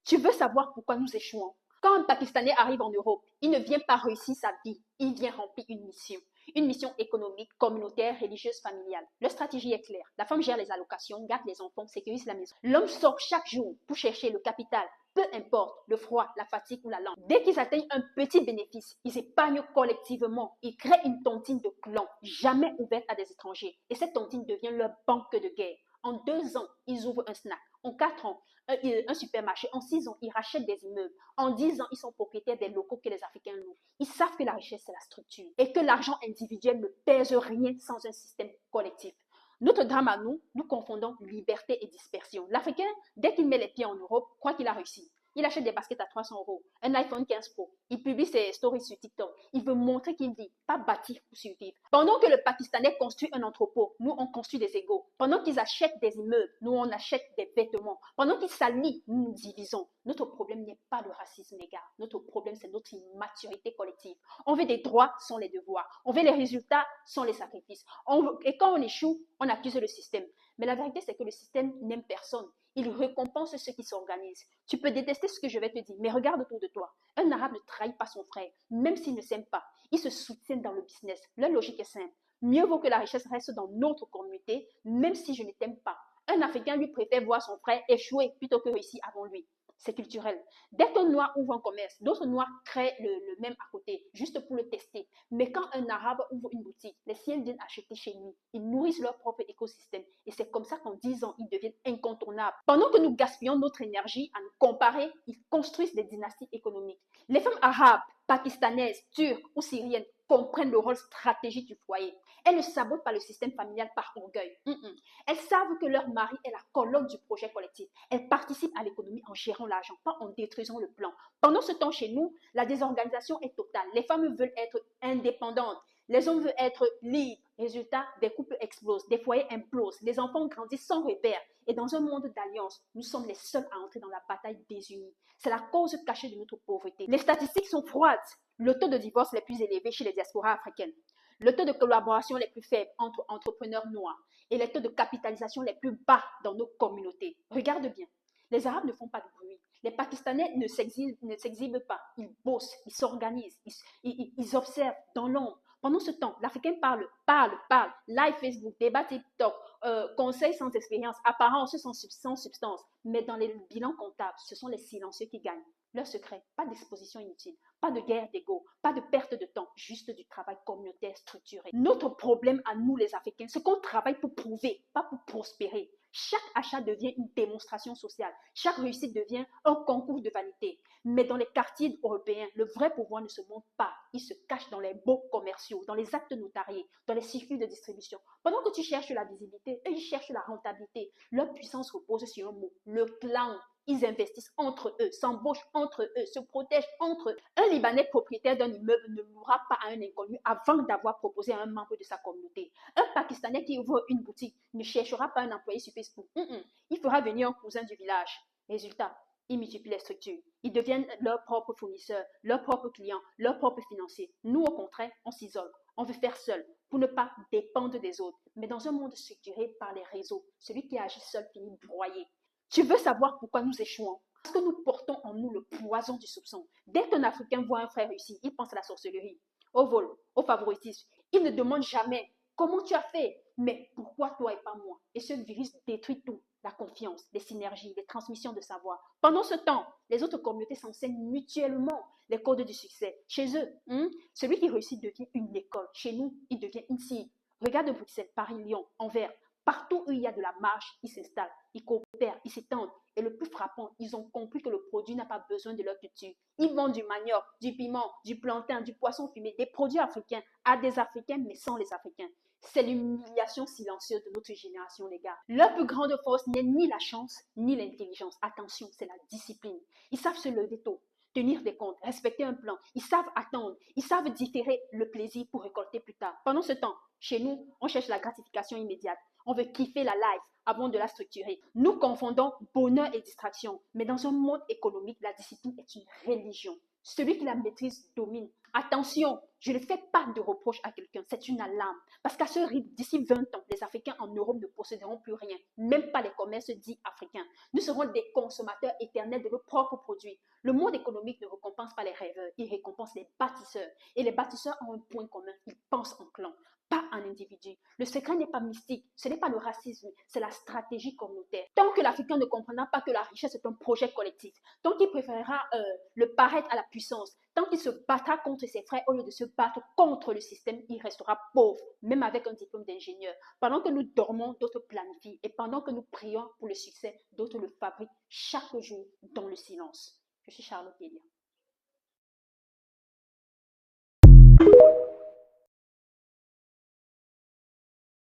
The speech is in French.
Tu veux savoir pourquoi nous échouons? Quand un Pakistanais arrive en Europe, il ne vient pas réussir sa vie, il vient remplir une mission. Une mission économique, communautaire, religieuse, familiale. Leur stratégie est claire. La femme gère les allocations, garde les enfants, sécurise la maison. L'homme sort chaque jour pour chercher le capital, peu importe le froid, la fatigue ou la langue. Dès qu'ils atteignent un petit bénéfice, ils épargnent collectivement. Ils créent une tontine de clan, jamais ouverte à des étrangers. Et cette tontine devient leur banque de guerre. En 2 ans, ils ouvrent un snack. En 4 ans, un supermarché. En 6 ans, ils rachètent des immeubles. En 10 ans, ils sont propriétaires des locaux que les Africains louent. Ils savent que la richesse, c'est la structure et que l'argent individuel ne pèse rien sans un système collectif. Notre drame à nous, nous confondons liberté et dispersion. L'Africain, dès qu'il met les pieds en Europe, croit qu'il a réussi. Il achète des baskets à 300 euros, un iPhone 15 Pro. Il publie ses stories sur TikTok. Il veut montrer qu'il vit, pas bâtir pour survivre. Pendant que le Pakistanais construit un entrepôt, nous on construit des égos. Pendant qu'ils achètent des immeubles, nous on achète des vêtements. Pendant qu'ils s'allient, nous nous divisons. Notre problème n'est pas le racisme, les gars. Notre problème, c'est notre immaturité collective. On veut des droits sans les devoirs. On veut les résultats sans les sacrifices. Et quand on échoue, on accuse le système. Mais la vérité, c'est que le système n'aime personne. Il récompense ceux qui s'organisent. Tu peux détester ce que je vais te dire, mais regarde autour de toi. Un arabe ne trahit pas son frère, même s'il ne s'aime pas. Ils se soutiennent dans le business. Leur logique est simple. Mieux vaut que la richesse reste dans notre communauté, même si je ne t'aime pas. Un Africain lui préfère voir son frère échouer plutôt que réussir avant lui. C'est culturel. Dès qu'un noir ouvre un commerce, d'autres noirs créent le même à côté, juste pour le tester. Mais quand un arabe ouvre une boutique, les siens viennent acheter chez lui. Ils nourrissent leur propre écosystème. Et c'est comme ça qu'en 10 ans, ils deviennent incontournables. Pendant que nous gaspillons notre énergie à nous comparer, ils construisent des dynasties économiques. Les femmes arabes, pakistanaises, turques ou syriennes comprennent le rôle stratégique du foyer. Elles ne sabotent pas le système familial par orgueil. Elles savent que leur mari est la colonne du projet collectif. Elles participent à l'économie en gérant l'argent, pas en détruisant le plan. Pendant ce temps, chez nous, la désorganisation est totale. Les femmes veulent être indépendantes. Les hommes veulent être libres. Résultat, des couples explosent, des foyers implosent, les enfants grandissent sans repère. Et dans un monde d'alliance, nous sommes les seuls à entrer dans la bataille désunie. C'est la cause cachée de notre pauvreté. Les statistiques sont froides. Le taux de divorce est le plus élevé chez les diasporas africaines. Le taux de collaboration est le plus faible entre entrepreneurs noirs et les taux de capitalisation les plus bas dans nos communautés. Regarde bien, les Arabes ne font pas de bruit. Les Pakistanais ne s'exhibent pas. Ils bossent, ils s'organisent, ils observent dans l'ombre. Pendant ce temps, l'Africain parle, live Facebook, débat TikTok, conseils sans expérience, apparence sans substance. Mais dans les bilans comptables, ce sont les silencieux qui gagnent. Leur secret, pas d'exposition inutile, pas de guerre d'ego, pas de perte de temps, juste du travail communautaire structuré. Notre problème à nous les Africains, c'est qu'on travaille pour prouver, pas pour prospérer. Chaque achat devient une démonstration sociale. Chaque réussite devient un concours de vanité. Mais dans les quartiers européens, le vrai pouvoir ne se montre pas. Il se cache dans les baux commerciaux, dans les actes notariés, dans les circuits de distribution. Pendant que tu cherches la visibilité, eux, ils cherchent la rentabilité. Leur puissance repose sur un mot, le clan. Ils investissent entre eux, s'embauchent entre eux, se protègent entre eux. Un Libanais propriétaire d'un immeuble ne louera pas à un inconnu avant d'avoir proposé à un membre de sa communauté. Un Pakistanais qui ouvre une boutique ne cherchera pas un employé sur Facebook. Il fera venir un cousin du village. Résultat, ils multiplient les structures. Ils deviennent leurs propres fournisseurs, leurs propres clients, leurs propres financiers. Nous, au contraire, on s'isole. On veut faire seul pour ne pas dépendre des autres. Mais dans un monde structuré par les réseaux, celui qui agit seul finit broyé. Tu veux savoir pourquoi nous échouons? Parce que nous portons en nous le poison du soupçon. Dès qu'un Africain voit un frère réussir, il pense à la sorcellerie, au vol, au favoritisme. Il ne demande jamais comment tu as fait, mais pourquoi toi et pas moi? Et ce virus détruit tout. La confiance, les synergies, les transmissions de savoir. Pendant ce temps, les autres communautés s'enseignent mutuellement les codes du succès. Chez eux, celui qui réussit devient une école. Chez nous, il devient une cible. Regarde Bruxelles, Paris, Lyon, Anvers. Partout où il y a de la marge, ils s'installent, ils coopèrent, ils s'étendent. Et le plus frappant, ils ont compris que le produit n'a pas besoin de leur culture. Ils vendent du manioc, du piment, du plantain, du poisson fumé, des produits africains à des Africains, mais sans les Africains. C'est l'humiliation silencieuse de notre génération, les gars. Leur plus grande force n'est ni la chance, ni l'intelligence. Attention, c'est la discipline. Ils savent se lever tôt, tenir des comptes, respecter un plan. Ils savent attendre, ils savent différer le plaisir pour récolter plus tard. Pendant ce temps, chez nous, on cherche la gratification immédiate. On veut kiffer la life avant de la structurer. Nous confondons bonheur et distraction. Mais dans un monde économique, la discipline est une religion. Celui qui la maîtrise domine. Attention, Je ne fais pas de reproche à quelqu'un, c'est une alarme. Parce qu'à ce rythme, d'ici 20 ans, les Africains en Europe ne posséderont plus rien, même pas les commerces dits africains. Nous serons des consommateurs éternels de nos propres produits. Le monde économique ne récompense pas les rêveurs, il récompense les bâtisseurs. Et les bâtisseurs ont un point commun, ils pensent en clan, pas en individu. Le secret n'est pas mystique, ce n'est pas le racisme, c'est la stratégie communautaire. Tant que l'Africain ne comprendra pas que la richesse est un projet collectif, tant qu'il préférera le paraître à la puissance, tant qu'il se battra contre ses frères au lieu de se battre contre le système, il restera pauvre, même avec un diplôme d'ingénieur. Pendant que nous dormons, d'autres planifient. Et pendant que nous prions pour le succès, d'autres le fabriquent chaque jour dans le silence. Je suis Charlotte Elia.